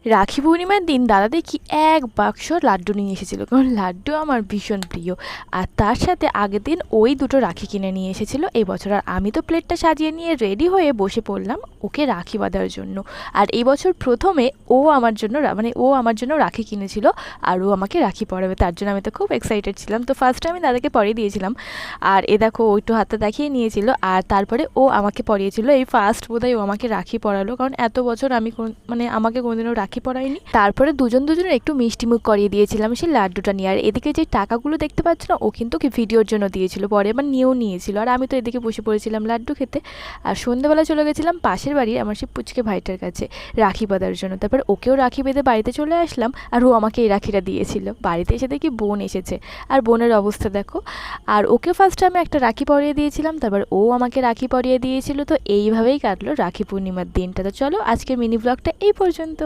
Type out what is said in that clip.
রাখি পূর্ণিমার দিন দাদা দেখি এক বাক্স লাড্ডু নিয়ে এসেছিলো, কারণ লাড্ডু আমার ভীষণ প্রিয়। আর তার সাথে আগের দিন ওই দুটো রাখি কিনে নিয়ে এসেছিলো এই বছর। আর আমি তো প্লেটটা সাজিয়ে নিয়ে রেডি হয়ে বসে পড়লাম ওকে রাখি বাঁধার জন্য। আর এই বছর প্রথমে ও আমার জন্য রাখি কিনেছিল, আর ও আমাকে রাখি পরাবে, তার জন্য আমি তো খুব এক্সাইটেড ছিলাম। তো ফার্স্টে আমি দাদাকে পরিয়ে দিয়েছিলাম, আর এ দেখো ও একটু হাতটা দেখিয়ে নিয়েছিল, আর তারপরে ও আমাকে পরিয়েছিল। এই ফার্স্ট বোধহয় ও আমাকে রাখি পরালো, কারণ এত বছর আমি আমাকে কোনোদিনও রাখি পরায়নি। তারপরে দুজনের একটু মিষ্টি মুখ করিয়ে দিয়েছিলাম সেই লাড্ডুটা নিয়ে। আর এদিকে যে টাকাগুলো দেখতে পাচ্ছ না, ও কিন্তু কি ভিডিওর জন্য দিয়েছিল, পরে আবার নিয়েও নিয়েছিল। আর আমি তো এদিকে বসে পড়েছিলাম লাড্ডু খেতে। আর সন্ধ্যেবেলা চলে গেছিলাম পাশের বাড়ির আমার সেই পুচকে ভাইটার কাছে রাখি বাঁধার জন্য। তারপর ওকেও রাখি বেঁধে বাড়িতে চলে আসলাম, আর ও আমাকে এই রাখিটা দিয়েছিল। বাড়িতে এসে দেখি বোন এসেছে, আর বোনের অবস্থা দেখো। আর ওকে ফার্স্টে আমি একটা রাখি পরিয়ে দিয়েছিলাম, তারপর ও আমাকে রাখি পরিয়ে দিয়েছিল। তো এইভাবেই কাটলো রাখি পূর্ণিমার দিনটা। তো চলো আজকের মিনি ব্লগটা এই পর্যন্ত।